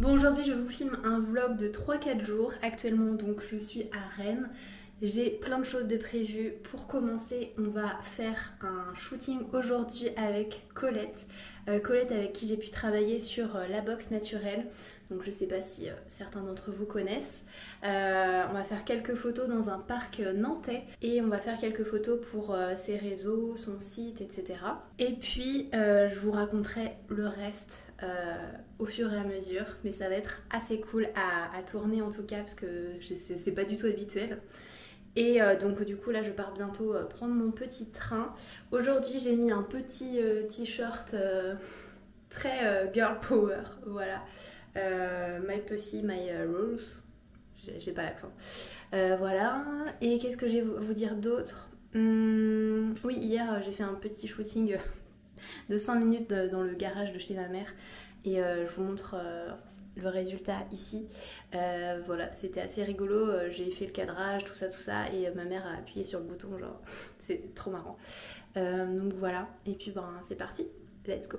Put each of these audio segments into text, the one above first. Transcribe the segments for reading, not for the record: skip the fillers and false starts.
Bon, aujourd'hui je vous filme un vlog de 3-4 jours. Actuellement donc je suis à Rennes. J'ai plein de choses de prévues. Pour commencer, on va faire un shooting aujourd'hui avec Colette. Colette avec qui j'ai pu travailler sur la boxe naturelle. Donc je sais pas si certains d'entre vous connaissent. On va faire quelques photos dans un parc nantais. Et on va faire quelques photos pour ses réseaux, son site, etc. Et puis je vous raconterai le reste au fur et à mesure. Mais ça va être assez cool à tourner en tout cas parce que c'est pas du tout habituel. Et donc du coup là je pars bientôt prendre mon petit train. Aujourd'hui j'ai mis un petit t-shirt très girl power, voilà. My pussy, my rules. J'ai pas l'accent. Voilà. Et qu'est-ce que je vais vous dire d'autre? Oui, hier j'ai fait un petit shooting de 5 minutes dans le garage de chez ma mère. Et je vous montre le résultat ici. Voilà, c'était assez rigolo. J'ai fait le cadrage, tout ça. Et ma mère a appuyé sur le bouton, genre, c'est trop marrant. Donc voilà. Et puis ben, c'est parti. Let's go.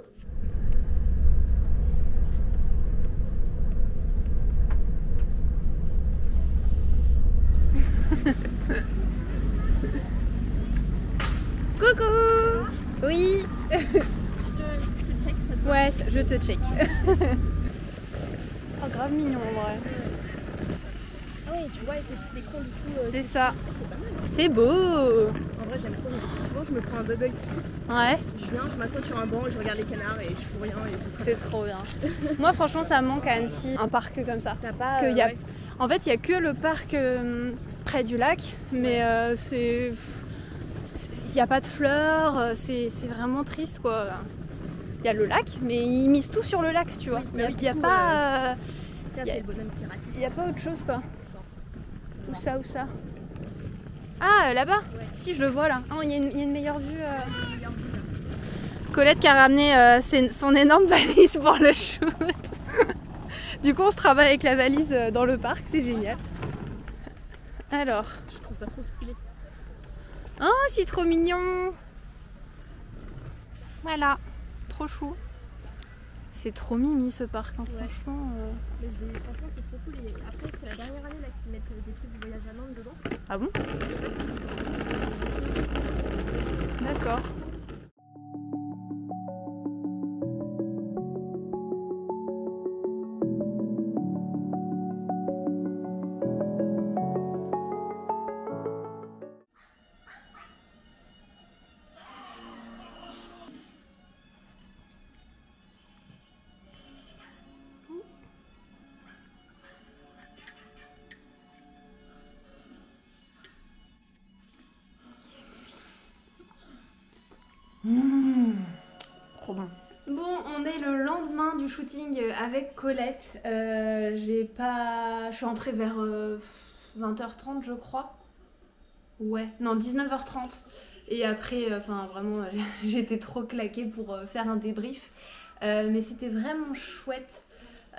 Coucou. Oui. Je te check ça. Ouais, je te check. Oh, grave mignon en vrai. Ah ouais, tu vois, avec les petits écrans du coup. C'est ça. C'est pas mal. C'est beau. En vrai, j'aime trop. Mais souvent, je me prends un bubble tea. Ouais. Je viens, je m'assois sur un banc, je regarde les canards et je fous rien. Et C'est trop bien. Moi, franchement, ça me manque à Annecy, un parc comme ça. T'as pas. Parce que Ouais. en fait, il y a que le parc près du lac, mais il n'y a pas de fleurs. C'est vraiment triste, quoi. Il y a le lac, mais ils misent tout sur le lac, tu vois. Oui, Il n'y a pas. Tiens, c'est le bonhomme qui ratisse. Il n'y a pas autre chose, quoi. Où ça? Ah, là-bas. Ouais. Si, je le vois là. Oh, il y a une meilleure vue. Colette qui a ramené son énorme valise pour le shoot. Du coup, on se travaille avec la valise dans le parc, c'est génial. Alors. Je trouve ça trop stylé. Oh, c'est trop mignon. Voilà, trop chou. C'est trop mimi ce parc, hein, Ouais. franchement. Mais franchement, c'est trop cool. Et après, c'est la dernière année là qu'ils mettent des trucs de voyage à Nantes dedans. Ah bon? Je sais pas si. D'accord. Trop bon. Bon, on est le lendemain du shooting avec Colette. Je suis rentrée vers 20h30 je crois. Ouais, non 19h30. Et après, vraiment, j'étais trop claquée pour faire un débrief. Mais c'était vraiment chouette.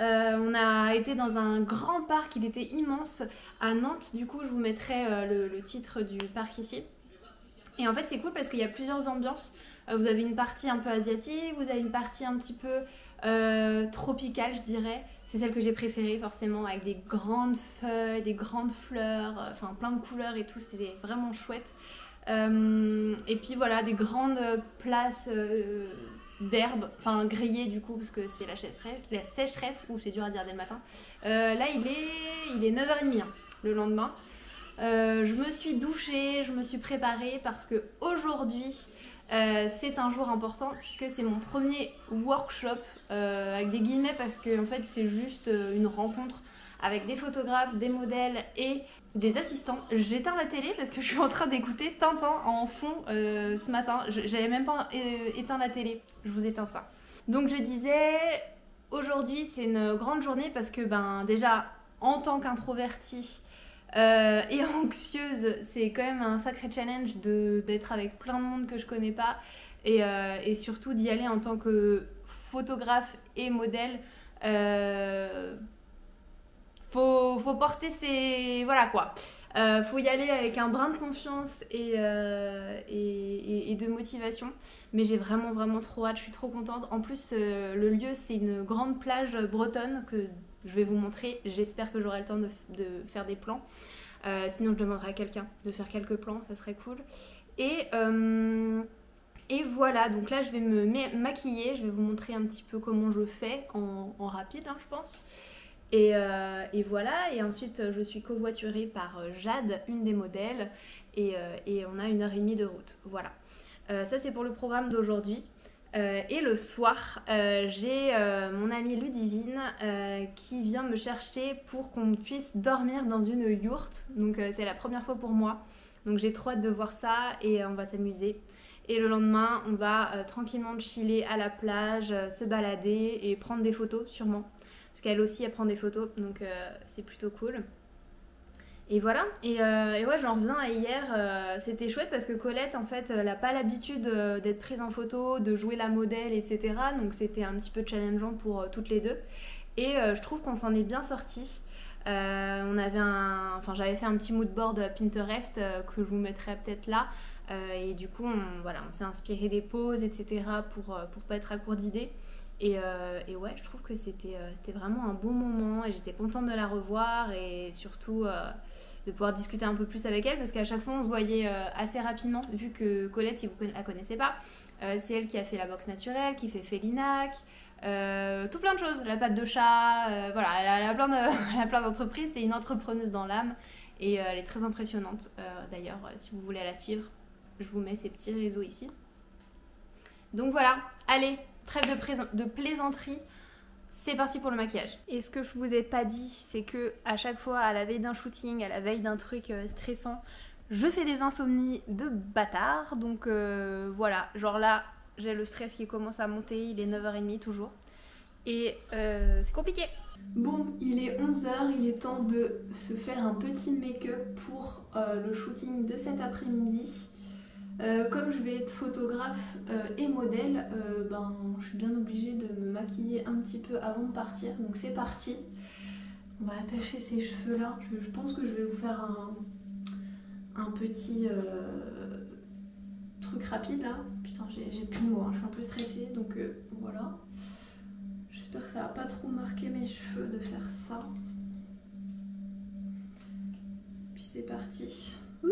On a été dans un grand parc, il était immense, à Nantes. Du coup, je vous mettrai le titre du parc ici. Et en fait, c'est cool parce qu'il y a plusieurs ambiances. Vous avez une partie un peu asiatique, vous avez une partie un petit peu tropicale, je dirais. C'est celle que j'ai préférée, forcément, avec des grandes feuilles, des grandes fleurs, plein de couleurs et tout. C'était vraiment chouette. Et puis voilà, des grandes places d'herbe, grillées du coup, parce que c'est la sécheresse, ou c'est dur à dire dès le matin. Là, il est 9h30 hein, le lendemain. Je me suis douchée, je me suis préparée parce que aujourd'hui c'est un jour important puisque c'est mon premier workshop avec des guillemets parce que en fait c'est juste une rencontre avec des photographes, des modèles et des assistants. J'éteins la télé parce que je suis en train d'écouter Tintin en fond ce matin. J'avais même pas éteint la télé, je vous éteins ça. Donc je disais, aujourd'hui c'est une grande journée parce que déjà en tant qu'introvertie et anxieuse, c'est quand même un sacré challenge d'être avec plein de monde que je connais pas et surtout d'y aller en tant que photographe et modèle. Faut porter ses... Voilà quoi. Faut y aller avec un brin de confiance et de motivation. Mais j'ai vraiment trop hâte, je suis trop contente. En plus, le lieu, c'est une grande plage bretonne que je vais vous montrer, j'espère que j'aurai le temps de faire des plans. Sinon je demanderai à quelqu'un de faire quelques plans, ça serait cool. Et voilà, donc là je vais me maquiller, je vais vous montrer un petit peu comment je fais en rapide, hein, je pense. Et voilà, et ensuite je suis covoiturée par Jade, une des modèles, et on a 1h30 de route. Voilà. Ça c'est pour le programme d'aujourd'hui. Et le soir, j'ai mon amie Ludivine qui vient me chercher pour qu'on puisse dormir dans une yourte. Donc c'est la première fois pour moi. Donc j'ai trop hâte de voir ça et on va s'amuser. Et le lendemain, on va tranquillement chiller à la plage, se balader et prendre des photos sûrement. Parce qu'elle aussi, elle prend des photos, donc c'est plutôt cool. Et voilà, et ouais, j'en reviens à hier, c'était chouette parce que Colette, en fait, elle n'a pas l'habitude d'être prise en photo, de jouer la modèle, etc. Donc c'était un petit peu challengeant pour toutes les deux. Et je trouve qu'on s'en est bien sortis. J'avais fait un petit mood board Pinterest que je vous mettrai peut-être là. Et du coup, on s'est inspiré des poses, etc. pour pas être à court d'idées. Et ouais, je trouve que c'était vraiment un bon moment et j'étais contente de la revoir et surtout de pouvoir discuter un peu plus avec elle parce qu'à chaque fois on se voyait assez rapidement vu que Colette, si vous la connaissez pas, c'est elle qui a fait la boxe naturelle, qui fait Félinac, tout plein de choses, la pâte de chat, voilà, elle a plein d'entreprises, c'est une entrepreneuse dans l'âme et elle est très impressionnante. D'ailleurs, si vous voulez la suivre, je vous mets ses petits réseaux ici. Donc voilà, allez, trêve de plaisanterie, c'est parti pour le maquillage. Et ce que je vous ai pas dit, c'est que à chaque fois, à la veille d'un shooting, à la veille d'un truc stressant, je fais des insomnies de bâtard. Donc voilà, genre là, j'ai le stress qui commence à monter, il est 9h30 toujours. Et c'est compliqué. Bon, il est 11h, il est temps de se faire un petit make-up pour le shooting de cet après-midi. Comme je vais être photographe et modèle, je suis bien obligée de me maquiller un petit peu avant de partir. Donc c'est parti. On va attacher ces cheveux là. Je pense que je vais vous faire un petit truc rapide là. Putain, j'ai plus de mots, hein. Je suis un peu stressée. Donc voilà. J'espère que ça va pas trop marquer mes cheveux de faire ça. Puis c'est parti. Ouh.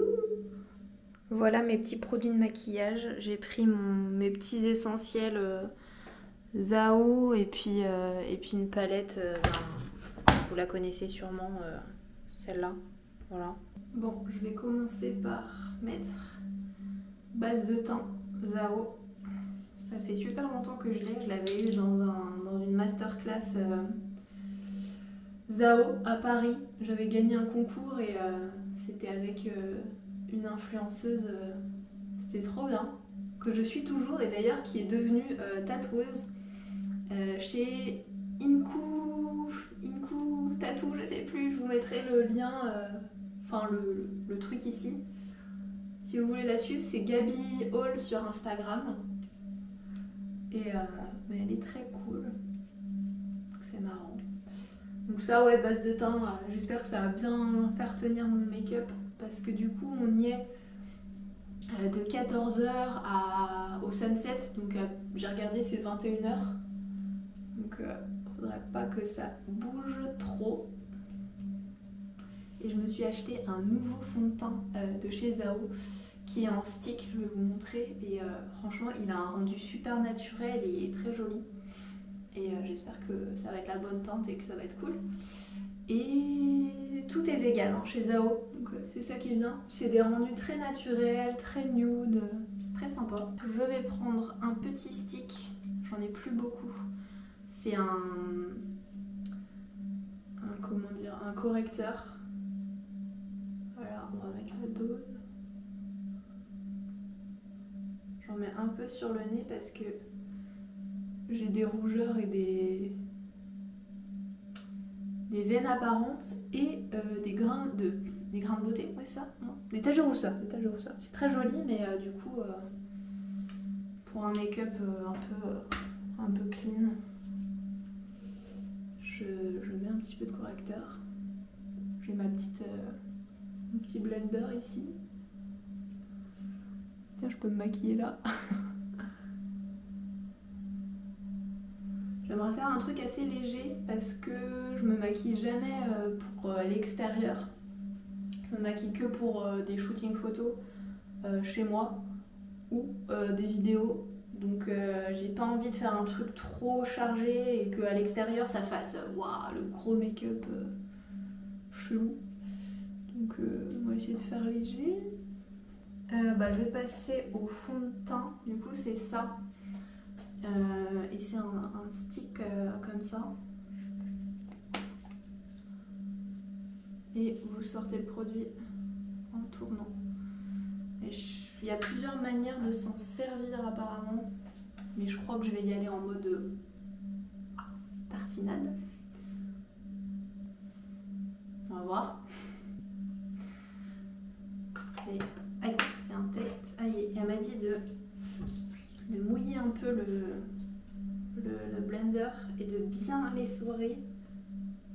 Voilà mes petits produits de maquillage. J'ai pris mes petits essentiels Zao et puis une palette, vous la connaissez sûrement, celle-là. Voilà. Bon, je vais commencer par mettre base de teint Zao. Ça fait super longtemps que je l'ai. Je l'avais eu dans une masterclass Zao à Paris. J'avais gagné un concours et c'était avec une influenceuse, c'était trop bien, que je suis toujours et d'ailleurs qui est devenue tatoueuse chez Inku Tattoo, je sais plus, je vous mettrai le lien, le truc ici. Si vous voulez la suivre, c'est Gabi Hall sur Instagram. Et mais elle est très cool. C'est marrant. Donc ça, ouais, base de teint, j'espère que ça va bien faire tenir mon make-up. Parce que du coup on y est de 14h au sunset, donc j'ai regardé c'est 21h, donc faudrait pas que ça bouge trop. Et je me suis acheté un nouveau fond de teint de chez Zao qui est en stick, je vais vous montrer, et franchement il a un rendu super naturel et très joli et j'espère que ça va être la bonne teinte et que ça va être cool. Et tout est vegan hein, chez Zao, donc c'est ça qui est bien. C'est des rendus très naturels, très nude, c'est très sympa. Je vais prendre un petit stick, j'en ai plus beaucoup. C'est un correcteur. Voilà, on va mettre la dose. J'en mets un peu sur le nez parce que j'ai des rougeurs et des veines apparentes et des grains de beauté, ouais c'est ça, non, des taches de rousseur, c'est très joli mais du coup pour un make-up un peu clean, je mets un petit peu de correcteur. J'ai mon petit blender ici. Tiens, je peux me maquiller là. J'ai J'aimerais faire un truc assez léger parce que je me maquille jamais pour l'extérieur. Je me maquille que pour des shootings photos chez moi ou des vidéos. Donc j'ai pas envie de faire un truc trop chargé et qu'à l'extérieur ça fasse waouh, le gros make-up chelou. Donc on va essayer de faire léger. Je vais passer au fond de teint. Du coup c'est ça. Et c'est un stick comme ça. Et vous sortez le produit en tournant. Il y a plusieurs manières de s'en servir apparemment, mais je crois que je vais y aller en mode tartinade. On va voir. C'est un test. Elle m'a dit de mouiller un peu le blender et de bien l'essorer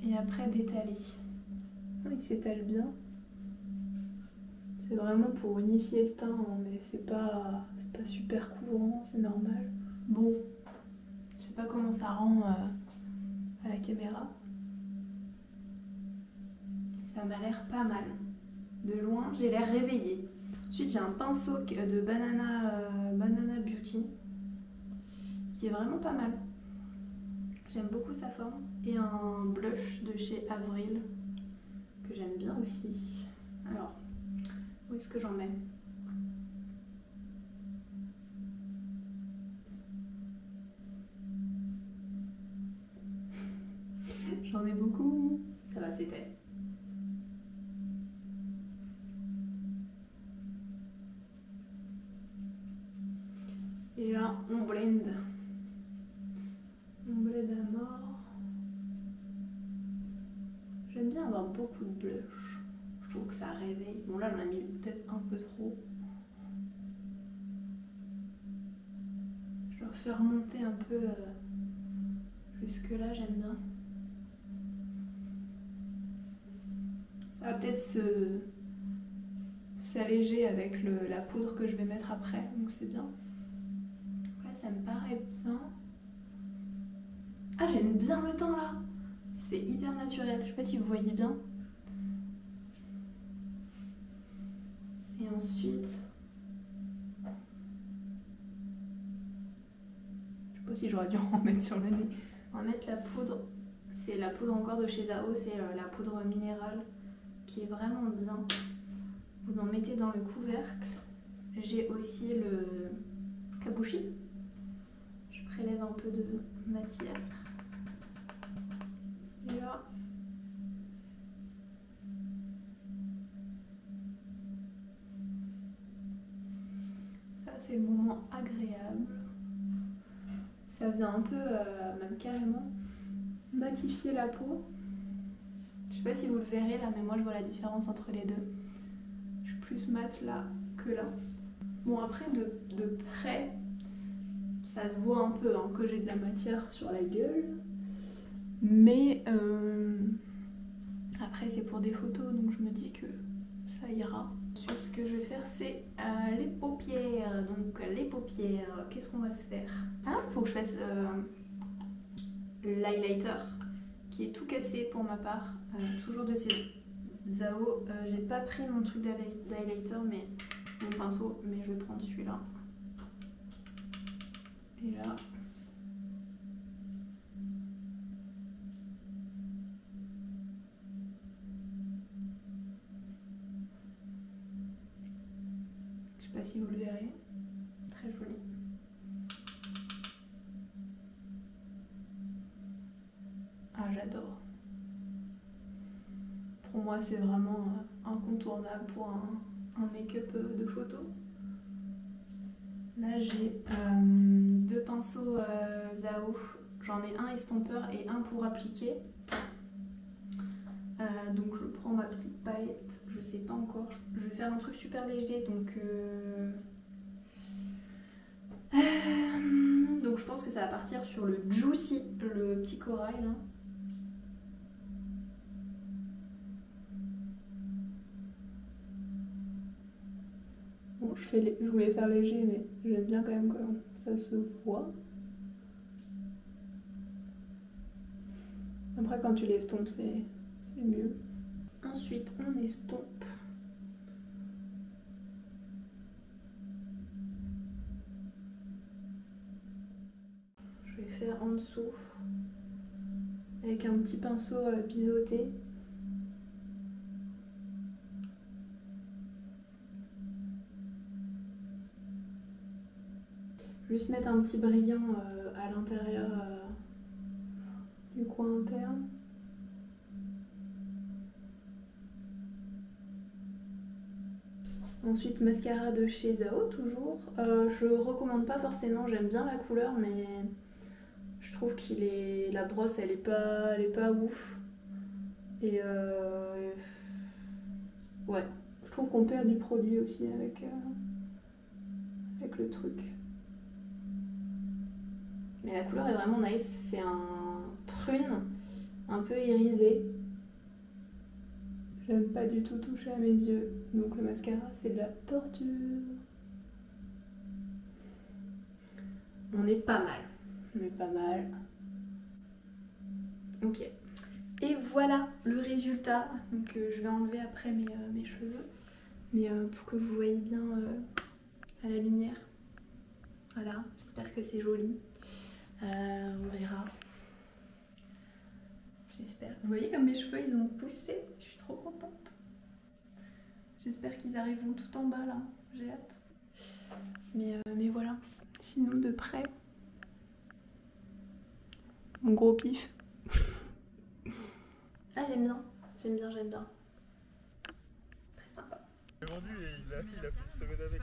et après d'étaler. Il s'étale bien. C'est vraiment pour unifier le teint, hein, mais c'est pas super courant, c'est normal. Bon, je sais pas comment ça rend à la caméra. Ça m'a l'air pas mal. De loin, j'ai l'air réveillée. Ensuite, j'ai un pinceau de Banana Beauty qui est vraiment pas mal. J'aime beaucoup sa forme. Et un blush de chez Avril que j'aime bien aussi. Alors, où est-ce que j'en mets? J'en ai beaucoup. Ça va, c'était. Et là, on blend. On blend à mort. J'aime bien avoir beaucoup de blush. Je trouve que ça réveille. Bon là j'en ai mis peut-être un peu trop. Je vais faire monter un peu jusque là, j'aime bien. Ça va peut-être s'alléger avec la poudre que je vais mettre après, donc c'est bien. Là ça me paraît bien. Ah, j'aime bien le teint là. C'est hyper naturel, je sais pas si vous voyez bien. Et ensuite, je sais pas si j'aurais dû en mettre sur le nez. On va mettre la poudre, c'est la poudre encore de chez Zao, c'est la poudre minérale qui est vraiment bien. Vous en mettez dans le couvercle. J'ai aussi le kabushi. Je prélève un peu de matière. Et là, ça c'est le moment agréable. Ça vient un peu, même carrément, matifier la peau. Je sais pas si vous le verrez là, mais moi je vois la différence entre les deux. Je suis plus mat là que là. Bon, après de près, ça se voit un peu hein, que j'ai de la matière sur la gueule. Mais après c'est pour des photos, donc je me dis que ça ira. Ensuite ce que je vais faire c'est les paupières. Donc les paupières, qu'est-ce qu'on va se faire? Ah, faut que je fasse l'highlighter qui est tout cassé pour ma part. Toujours de ces Zao. J'ai pas pris mon truc d'highlighter, mais mon pinceau, mais je vais prendre celui-là. Et là. Je sais pas si vous le verrez. Très joli. Ah, j'adore. Pour moi, c'est vraiment incontournable pour un make-up de photo. Là, j'ai deux pinceaux Zao. J'en ai un estompeur et un pour appliquer. Donc je prends ma petite palette. Je sais pas encore. Je vais faire un truc super léger. Donc je pense que ça va partir sur le Juicy, le petit corail là. Bon, je voulais faire léger, mais j'aime bien quand même ça se voit. Après quand tu l'estompes c'est mieux. Ensuite on estompe. Je vais faire en dessous avec un petit pinceau biseauté. Juste mettre un petit brillant à l'intérieur du coin interne. Ensuite mascara de chez Zao toujours. Je recommande pas forcément, j'aime bien la couleur mais je trouve la brosse elle est pas ouf. Et ouais, je trouve qu'on perd du produit aussi avec le truc. Mais la couleur est vraiment nice, c'est un prune un peu irisé. J'aime pas du tout toucher à mes yeux, donc le mascara c'est de la torture. On est pas mal. Ok. Et voilà le résultat. Donc je vais enlever après mes cheveux, mais pour que vous voyez bien à la lumière. Voilà, j'espère que c'est joli. On verra. J'espère. Vous voyez comme mes cheveux ils ont poussé, je suis trop contente. J'espère qu'ils arriveront tout en bas là, j'ai hâte. Mais voilà, sinon de près, mon gros pif. Ah j'aime bien. Très sympa. Il a vendu et il a fait une semaine avec.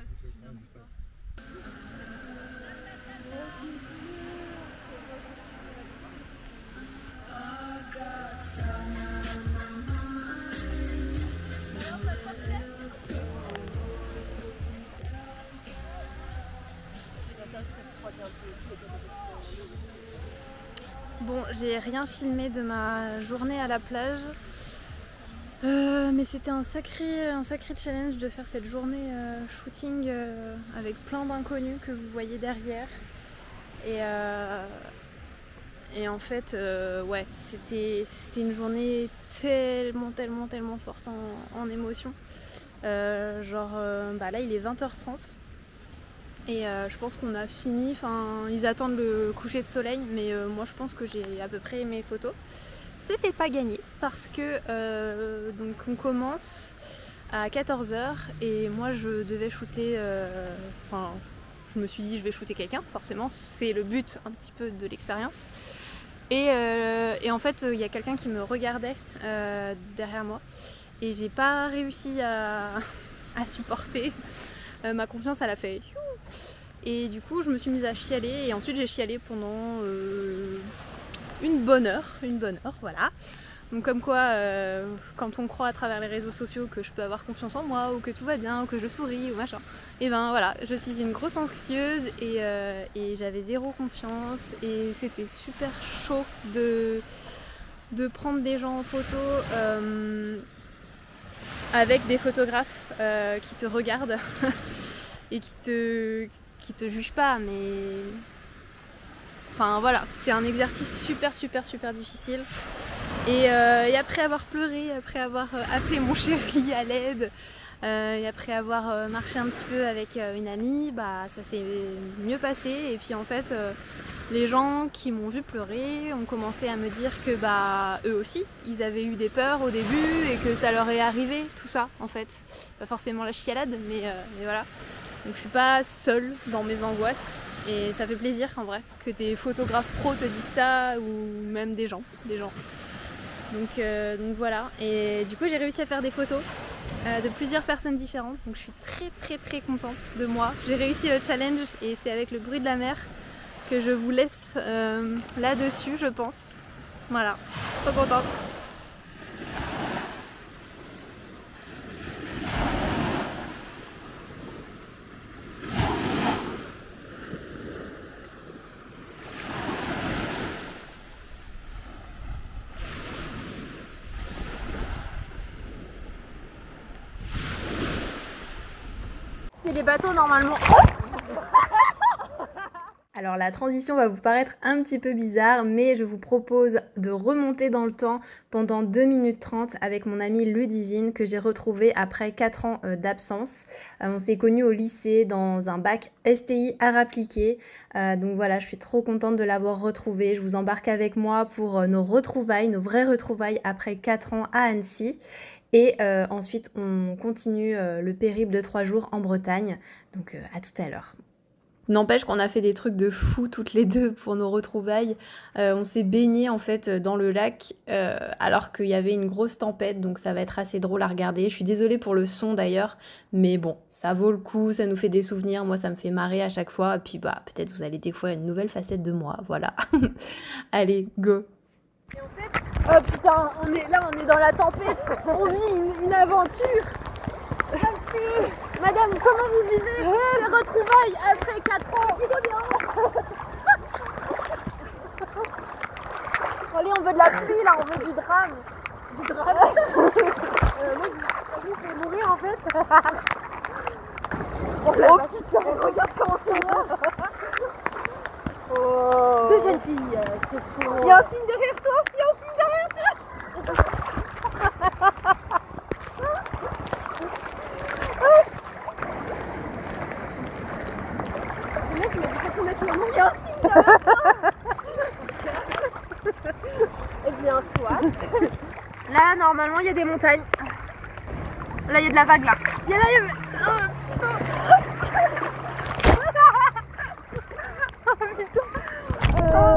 Bon, j'ai rien filmé de ma journée à la plage, mais c'était un sacré challenge de faire cette journée shooting avec plein d'inconnus que vous voyez derrière. Et en fait, ouais, c'était une journée tellement forte en émotion. Là il est 20h30. Et je pense qu'on a fini, ils attendent le coucher de soleil, mais moi je pense que j'ai à peu près mes photos. C'était pas gagné parce que donc on commence à 14h et moi je devais shooter, je me suis dit je vais shooter quelqu'un, forcément c'est le but un petit peu de l'expérience. Et en fait il y a quelqu'un qui me regardait derrière moi et j'ai pas réussi à supporter. Ma confiance elle a fait you. Et du coup je me suis mise à chialer et ensuite j'ai chialé pendant une bonne heure, voilà. Donc comme quoi quand on croit à travers les réseaux sociaux que je peux avoir confiance en moi ou que tout va bien ou que je souris ou machin, et ben voilà, je suis une grosse anxieuse et j'avais zéro confiance et c'était super chaud de prendre des gens en photo avec des photographes qui te regardent et qui te jugent pas, mais enfin voilà, c'était un exercice super difficile. Et après avoir pleuré, après avoir appelé mon chéri à l'aide, et après avoir marché un petit peu avec une amie, bah ça s'est mieux passé. Et puis en fait, les gens qui m'ont vu pleurer ont commencé à me dire que bah eux aussi, ils avaient eu des peurs au début et que ça leur est arrivé, tout ça en fait. Pas forcément la chialade, mais voilà. Donc je suis pas seule dans mes angoisses et ça fait plaisir en vrai que des photographes pros te disent ça ou même des gens. Donc voilà, et du coup j'ai réussi à faire des photos de plusieurs personnes différentes, donc je suis très contente de moi. J'ai réussi le challenge et c'est avec le bruit de la mer que je vous laisse là-dessus je pense. Voilà, trop contente. C'est les bateaux normalement. Alors la transition va vous paraître un petit peu bizarre, mais je vous propose de remonter dans le temps pendant 2 minutes 30 avec mon amie Ludivine que j'ai retrouvée après 4 ans d'absence. On s'est connus au lycée dans un bac STI art appliqué. Donc voilà, je suis trop contente de l'avoir retrouvée. Je vous embarque avec moi pour nos retrouvailles, nos vraies retrouvailles après 4 ans à Annecy. Et ensuite, on continue le périple de 3 jours en Bretagne. Donc à tout à l'heure. N'empêche qu'on a fait des trucs de fou toutes les deux pour nos retrouvailles. On s'est baigné en fait dans le lac alors qu'il y avait une grosse tempête, donc ça va être assez drôle à regarder. Je suis désolée pour le son d'ailleurs, mais bon, ça vaut le coup, ça nous fait des souvenirs. Moi, ça me fait marrer à chaque fois. Et puis bah peut-être vous allez découvrir une nouvelle facette de moi, voilà. Allez, go. Et en fait, oh putain, on est dans la tempête, on vit une aventure. Madame, comment vous vivez les retrouvailles après 4 ans? Allez, on veut de la pluie là, on veut du drame. Du drame. Moi, je vais mourir en fait. Oh putain, regarde comment c'est moche. Oh. Deux jeunes filles, ce sont... Il y a un signe derrière toi. Il y a un signe derrière toi. Le mec il m'a dit que tu mets tout le monde. Il y a un signe derrière toi. Eh bien, soit. Là, normalement, il y a des montagnes. Là, il y a de la vague là. Il y a là, il y a...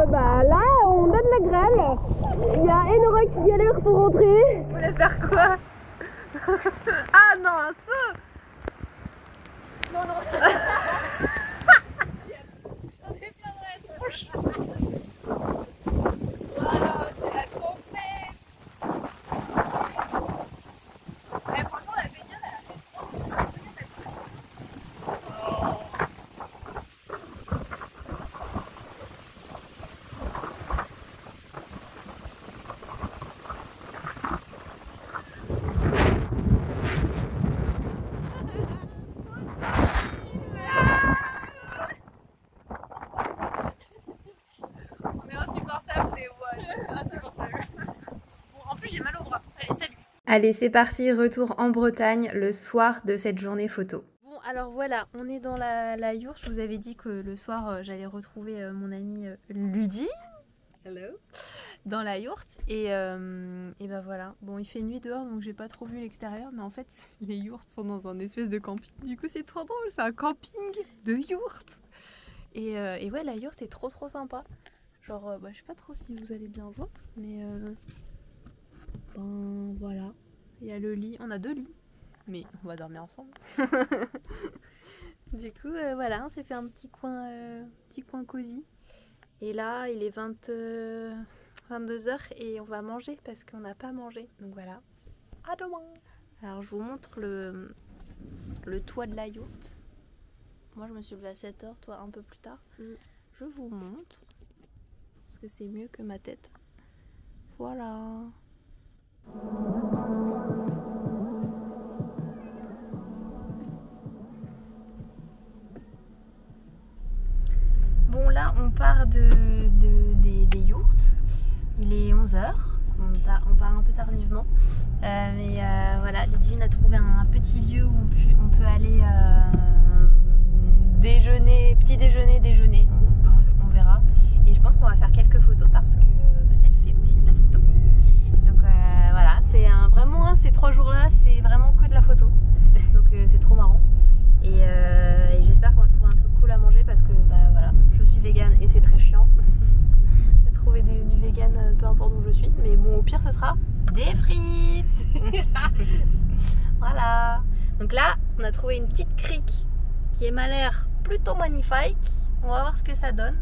Bah là, on a de la grêle. Il y a Enora qui galère pour rentrer. Vous voulez faire quoi? Ah non, un saut. Non, non. J'en ai plein dans la tronche. Voilà, c'est la tempête. Eh, franchement, la baignade, elle a fait trop. Allez, c'est parti, retour en Bretagne le soir de cette journée photo. Bon, alors voilà, on est dans la yourte. Je vous avais dit que le soir, j'allais retrouver mon amie Ludie. Hello. Dans la yourte. Et ben voilà. Bon, il fait nuit dehors, donc j'ai pas trop vu l'extérieur. Mais en fait, les yourtes sont dans un espèce de camping. Du coup, c'est trop drôle, c'est un camping de yourte. Et ouais, la yourte est trop sympa. Genre, je sais pas trop si vous allez bien voir, mais... Ben voilà, il y a le lit, on a 2 lits, mais on va dormir ensemble. Du coup, voilà, on s'est fait un petit coin cosy. Et là, il est 22h et on va manger parce qu'on n'a pas mangé. Donc voilà, à demain. Alors je vous montre le toit de la yourte. Moi je me suis levée à 7h, toi un peu plus tard. Je vous montre, parce que c'est mieux que ma tête. Voilà. Bon là on part des yourtes, il est 11h, on part un peu tardivement, mais voilà, Ludivine a trouvé un petit lieu où on peut aller déjeuner, petit déjeuner, on verra, et je pense qu'on va faire quelques photos parce qu'elle fait aussi de la photo. Donc voilà, c'est vraiment ces 3 jours-là, c'est vraiment que de la photo. Donc c'est trop marrant. Et j'espère qu'on va trouver un truc cool à manger parce que bah voilà, je suis végane et c'est très chiant de trouver du vegan peu importe où je suis. Mais bon, au pire, ce sera des frites. Voilà. Donc là, on a trouvé une petite crique qui m'a l'air plutôt magnifique. On va voir ce que ça donne.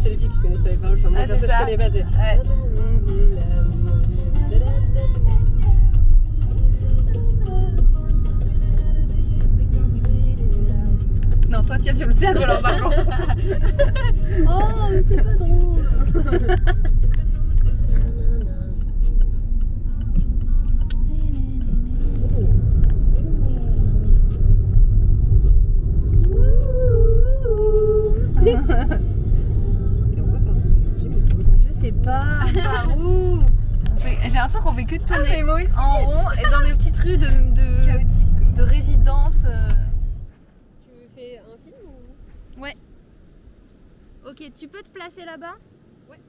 C'est les filles qui connaissent pas les paroles, moi ça je connais pas. Ouais. Non, toi tiens sur le théâtre là par contre. Oh, mais c'est pas drôle. l'impression qu'on fait que de tourner en rond et dans des petites rues de résidence. Tu fais un film ou... Ouais. Ok, tu peux te placer là-bas? Ouais.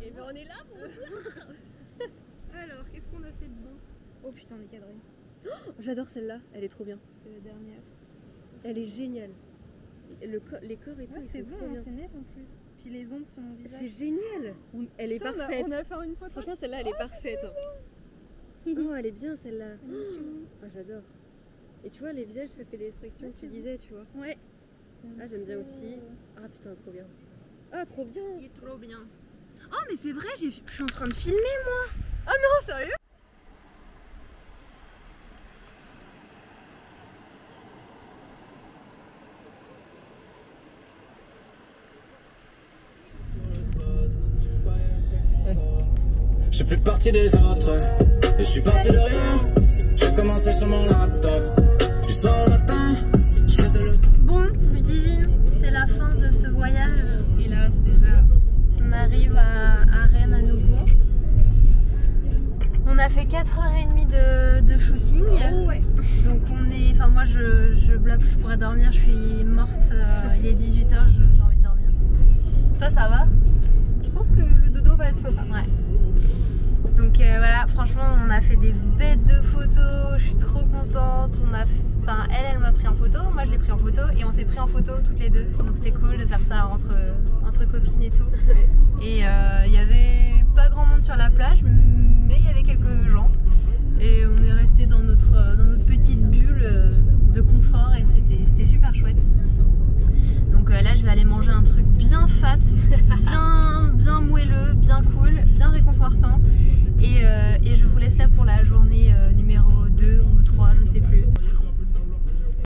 Et ben on est là pour Alors, qu'est-ce qu'on a fait de bon? Oh putain, on est cadré. Oh, j'adore celle-là, elle est trop bien. C'est la dernière. Elle est géniale. Les corps et tout, Ouais, ils c'est sont bon, trop bien. c'est net en plus. Puis les ombres sur mon visage. C'est génial. Elle est parfaite. On a fait une photo. Franchement, celle-là, elle est parfaite. Oh, elle est bien celle-là. Oh, j'adore. Et tu vois, les visages, ça fait l'expression que tu disais, tu vois. Ouais. Ah, j'aime bien aussi. Ah putain, trop bien. Ah, trop bien. Il est trop bien. Oh, mais c'est vrai, je suis en train de filmer moi. Oh non, sérieux? Je suis plus parti des autres et je suis parti de rien. J'ai commencé sur mon laptop. Du soir au matin, je faisais le... Bon, Ludivine, c'est la fin de ce voyage. Hélas, déjà. On arrive à Rennes à nouveau. On a fait 4h30 de shooting. Oh, ouais. Donc on est... Enfin moi je bloque, je pourrais dormir, je suis morte. Il est 18h, j'ai envie de dormir. Toi ça va? Je pense que le dodo va être sympa. Ouais. Donc voilà, franchement on a fait des bêtes de photos, je suis trop contente. Enfin elle m'a pris en photo, moi je l'ai pris en photo et on s'est pris en photo toutes les deux. Donc c'était cool de faire ça entre copines et tout. Et il y avait pas grand monde sur la plage, mais il y avait quelques gens. Et on est resté dans notre petite bulle de confort et c'était super chouette. Donc là je vais aller manger un truc bien fat, bien moelleux, bien cool, bien réconfortant. Et je vous laisse là pour la journée